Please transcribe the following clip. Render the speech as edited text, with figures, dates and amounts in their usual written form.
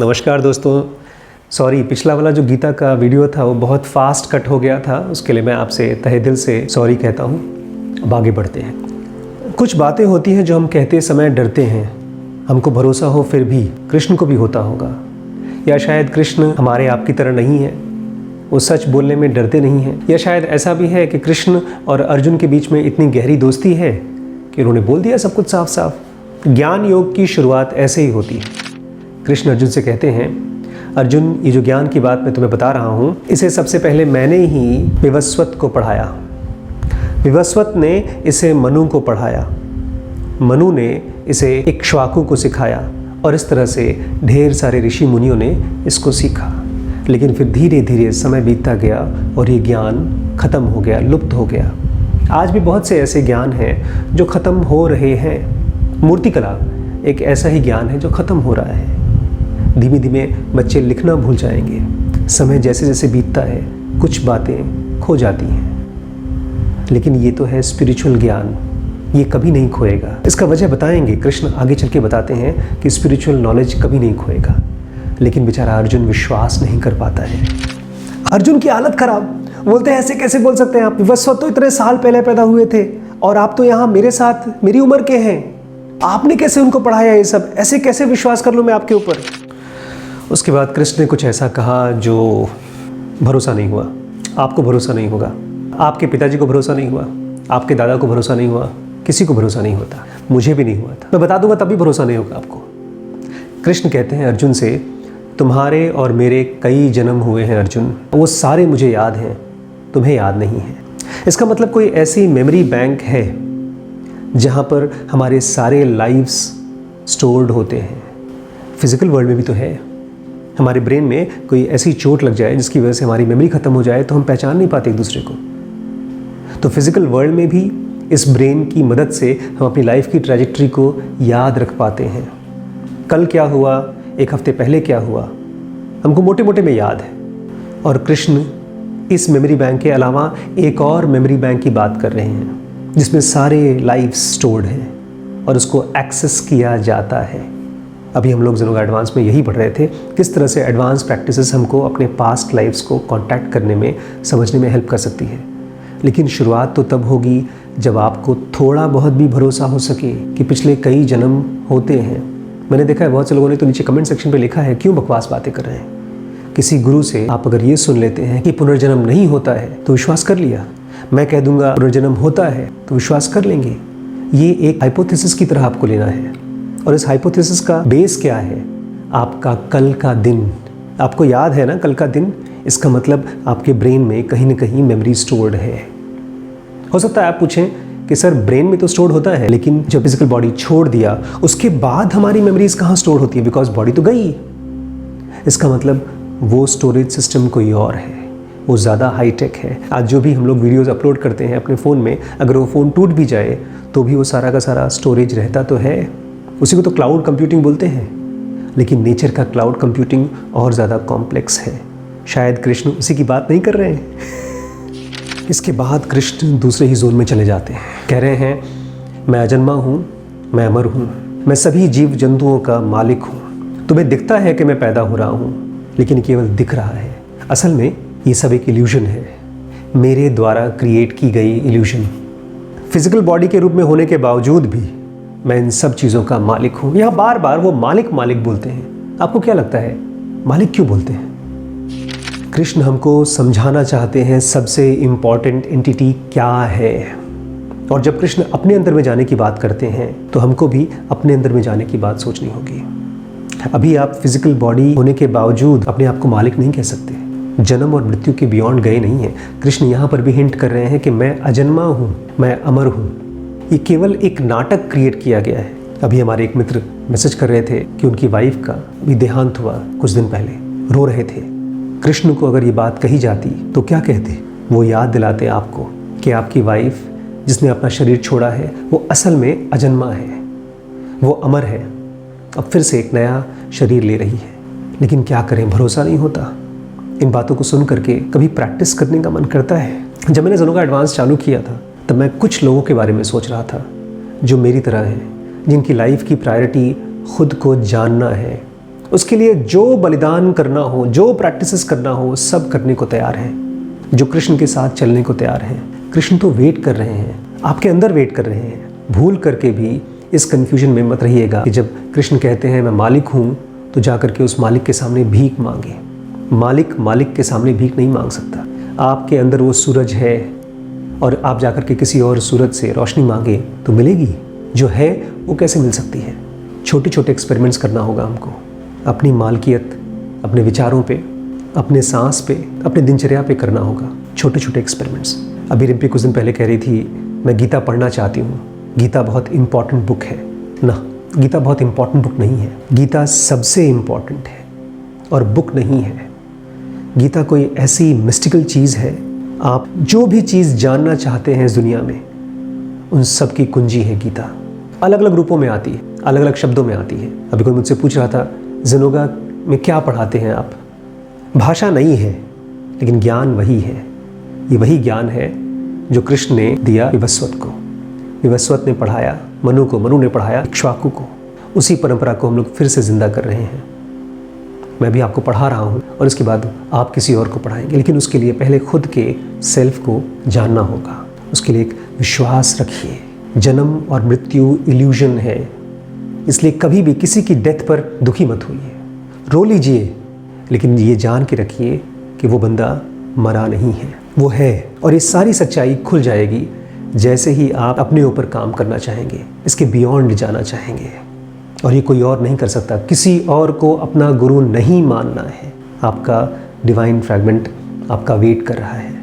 नमस्कार दोस्तों। सॉरी, पिछला वाला जो गीता का वीडियो था वो बहुत फास्ट कट हो गया था, उसके लिए मैं आपसे तहे दिल से सॉरी कहता हूँ। अब आगे बढ़ते हैं। कुछ बातें होती हैं जो हम कहते समय डरते हैं, हमको भरोसा हो फिर भी कृष्ण को भी होता होगा, या शायद कृष्ण हमारे आपकी तरह नहीं है, वो सच बोलने में डरते नहीं हैं, या शायद ऐसा भी है कि कृष्ण और अर्जुन के बीच में इतनी गहरी दोस्ती है कि उन्होंने बोल दिया सब कुछ साफ साफ। ज्ञान योग की शुरुआत ऐसे ही होती है। कृष्ण अर्जुन से कहते हैं, अर्जुन ये जो ज्ञान की बात मैं तुम्हें बता रहा हूँ, इसे सबसे पहले मैंने ही विवस्वत को पढ़ाया। विवस्वत ने इसे मनु को पढ़ाया, मनु ने इसे इक्ष्वाकु को सिखाया, और इस तरह से ढेर सारे ऋषि मुनियों ने इसको सीखा। लेकिन फिर धीरे धीरे समय बीतता गया और ये ज्ञान खत्म हो गया, लुप्त हो गया। आज भी बहुत से ऐसे ज्ञान हैं जो खत्म हो रहे हैं। मूर्तिकला एक ऐसा ही ज्ञान है जो खत्म हो रहा है। धीमे धीमे बच्चे लिखना भूल जाएंगे। समय जैसे जैसे बीतता है कुछ बातें खो जाती हैं, लेकिन ये तो है स्पिरिचुअल ज्ञान, ये कभी नहीं खोएगा। इसका वजह बताएंगे, कृष्ण आगे चल के बताते हैं कि स्पिरिचुअल नॉलेज कभी नहीं खोएगा। लेकिन बेचारा अर्जुन विश्वास नहीं कर पाता है। अर्जुन की हालत खराब, बोलते हैं ऐसे कैसे बोल सकते हैं आप, विवस्वत तो इतने साल पहले पैदा हुए थे और आप तो यहाँ मेरे साथ मेरी उम्र के हैं, आपने कैसे उनको पढ़ाया ये सब, ऐसे कैसे विश्वास कर लूँ मैं आपके ऊपर। उसके बाद कृष्ण ने कुछ ऐसा कहा जो भरोसा नहीं हुआ। आपको भरोसा नहीं होगा, आपके पिताजी को भरोसा नहीं हुआ, आपके दादा को भरोसा नहीं हुआ, किसी को भरोसा नहीं होता, मुझे भी नहीं हुआ था। मैं बता दूंगा तभी भरोसा नहीं होगा आपको। कृष्ण कहते हैं अर्जुन से, तुम्हारे और मेरे कई जन्म हुए हैं अर्जुन, वो सारे मुझे याद हैं, तुम्हें याद नहीं है। इसका मतलब कोई ऐसी मेमोरी बैंक है जहाँ पर हमारे सारे लाइव्स स्टोर्ड होते हैं। फिजिकल वर्ल्ड में भी तो है। हमारे ब्रेन में कोई ऐसी चोट लग जाए जिसकी वजह से हमारी मेमोरी खत्म हो जाए तो हम पहचान नहीं पाते एक दूसरे को। तो फिजिकल वर्ल्ड में भी इस ब्रेन की मदद से हम अपनी लाइफ की ट्रैजेक्टरी को याद रख पाते हैं। कल क्या हुआ, एक हफ्ते पहले क्या हुआ, हमको मोटे मोटे में याद है। और कृष्ण इस मेमोरी बैंक के अलावा एक और मेमोरी बैंक की बात कर रहे हैं जिसमें सारे लाइफ स्टोर्ड हैं और उसको एक्सेस किया जाता है। अभी हम लोग ज़ेनोगा एडवांस में यही पढ़ रहे थे, किस तरह से एडवांस प्रैक्टिसेस हमको अपने पास्ट लाइफ्स को कांटेक्ट करने में, समझने में हेल्प कर सकती है। लेकिन शुरुआत तो तब होगी जब आपको थोड़ा बहुत भी भरोसा हो सके कि पिछले कई जन्म होते हैं। मैंने देखा है बहुत से लोगों ने तो नीचे कमेंट सेक्शन पे लिखा है, क्यों बकवास बातें कर रहे हैं। किसी गुरु से आप अगर ये सुन लेते हैं कि पुनर्जन्म नहीं होता है तो विश्वास कर लिया। मैं कह दूंगा पुनर्जन्म होता है तो विश्वास कर लेंगे। ये एक हाइपोथेसिस की तरह आपको लेना है। और इस हाइपोथेसिस का बेस क्या है? आपका कल का दिन। आपको याद है ना कल का दिन, इसका मतलब आपके ब्रेन में कहीं ना कहीं मेमोरी स्टोर्ड है। हो सकता है आप पूछें कि सर ब्रेन में तो स्टोर्ड होता है, लेकिन जब फिजिकल बॉडी छोड़ दिया उसके बाद हमारी मेमोरीज कहाँ स्टोर होती है, बिकॉज बॉडी तो गई। इसका मतलब वो स्टोरेज सिस्टम कोई और है, वो ज़्यादा हाईटेक है। आज जो भी हम लोग वीडियोस अपलोड करते हैं अपने फ़ोन में, अगर वो फ़ोन टूट भी जाए तो भी वो सारा का सारा स्टोरेज रहता तो है। उसी को तो क्लाउड कंप्यूटिंग बोलते हैं। लेकिन नेचर का क्लाउड कंप्यूटिंग और ज़्यादा कॉम्प्लेक्स है। शायद कृष्ण उसी की बात नहीं कर रहे हैं। इसके बाद कृष्ण दूसरे ही जोन में चले जाते हैं। कह रहे हैं, मैं अजन्मा हूँ, मैं अमर हूँ, मैं सभी जीव जंतुओं का मालिक हूँ। तुम्हें दिखता है कि मैं पैदा हो रहा हूँ, लेकिन केवल दिख रहा है। असल में ये सब एक इल्यूजन है, मेरे द्वारा क्रिएट की गई इल्यूजन। फिजिकल बॉडी के रूप में होने के बावजूद भी मैं इन सब चीज़ों का मालिक हूँ। यहाँ बार बार वो मालिक मालिक बोलते हैं। आपको क्या लगता है मालिक क्यों बोलते हैं? कृष्ण हमको समझाना चाहते हैं सबसे इम्पॉर्टेंट एंटिटी क्या है। और जब कृष्ण अपने अंदर में जाने की बात करते हैं तो हमको भी अपने अंदर में जाने की बात सोचनी होगी। अभी आप फिजिकल बॉडी होने के बावजूद अपने आप को मालिक नहीं कह सकते। जन्म और मृत्यु के बियॉन्ड गए नहीं हैं। कृष्ण यहाँ पर भी हिंट कर रहे हैं कि मैं अजन्मा हूँ, मैं अमर हूँ। ये केवल एक नाटक क्रिएट किया गया है। अभी हमारे एक मित्र मैसेज कर रहे थे कि उनकी वाइफ का भी देहांत हुआ कुछ दिन पहले, रो रहे थे। कृष्ण को अगर ये बात कही जाती तो क्या कहते? वो याद दिलाते आपको कि आपकी वाइफ जिसने अपना शरीर छोड़ा है वो असल में अजन्मा है, वो अमर है, अब फिर से एक नया शरीर ले रही है। लेकिन क्या करें, भरोसा नहीं होता। इन बातों को सुन करके कभी प्रैक्टिस करने का मन करता है। जब मैंने ज़ेनोगा एडवांस चालू किया था तब मैं कुछ लोगों के बारे में सोच रहा था जो मेरी तरह हैं, जिनकी लाइफ की प्रायोरिटी खुद को जानना है, उसके लिए जो बलिदान करना हो, जो प्रैक्टिसेस करना हो, सब करने को तैयार हैं। जो कृष्ण के साथ चलने को तैयार हैं। कृष्ण तो वेट कर रहे हैं, आपके अंदर वेट कर रहे हैं। भूल करके भी इस कन्फ्यूजन में मत रहिएगा कि जब कृष्ण कहते हैं मैं मालिक हूँ, तो जा करके उस मालिक के सामने भीख मांगे। मालिक के सामने भीख नहीं मांग सकता। आपके अंदर वो सूरज है और आप जाकर के किसी और सूरज से रोशनी मांगे तो मिलेगी? जो है वो कैसे मिल सकती है? छोटे छोटे एक्सपेरिमेंट्स करना होगा हमको, अपनी मालकियत, अपने विचारों पे, अपने सांस पे, अपने दिनचर्या पे करना होगा छोटे छोटे एक्सपेरिमेंट्स। अभी रिम्पी कुछ दिन पहले कह रही थी मैं गीता पढ़ना चाहती हूँ। गीता बहुत इम्पॉर्टेंट बुक है ना? गीता बहुत इम्पॉर्टेंट बुक नहीं है। गीता सबसे इम्पॉर्टेंट है और बुक नहीं है। गीता कोई ऐसी मिस्टिकल चीज़ है, आप जो भी चीज़ जानना चाहते हैं इस दुनिया में, उन सब की कुंजी है गीता। अलग अलग रूपों में आती है, अलग अलग शब्दों में आती है। अभी कोई मुझसे पूछ रहा था ज़ेनोगा में क्या पढ़ाते हैं आप? भाषा नहीं है, लेकिन ज्ञान वही है। ये वही ज्ञान है जो कृष्ण ने दिया विवस्वत को। विवस्वत ने पढ़ाया मनु को, मनु ने पढ़ाया इक्ष्वाकु को। उसी परंपरा को हम लोग फिर से जिंदा कर रहे हैं। मैं भी आपको पढ़ा रहा हूँ और इसके बाद आप किसी और को पढ़ाएंगे, लेकिन उसके लिए पहले खुद के सेल्फ को जानना होगा। उसके लिए एक विश्वास रखिए। जन्म और मृत्यु इल्यूजन है, इसलिए कभी भी किसी की डेथ पर दुखी मत होइए। रो लीजिए, लेकिन ये जान के रखिए कि वो बंदा मरा नहीं है, वो है। और ये सारी सच्चाई खुल जाएगी जैसे ही आप अपने ऊपर काम करना चाहेंगे, इसके बियॉन्ड जाना चाहेंगे। और ये कोई और नहीं कर सकता। किसी और को अपना गुरु नहीं मानना है। आपका डिवाइन फ्रैगमेंट आपका वेट कर रहा है।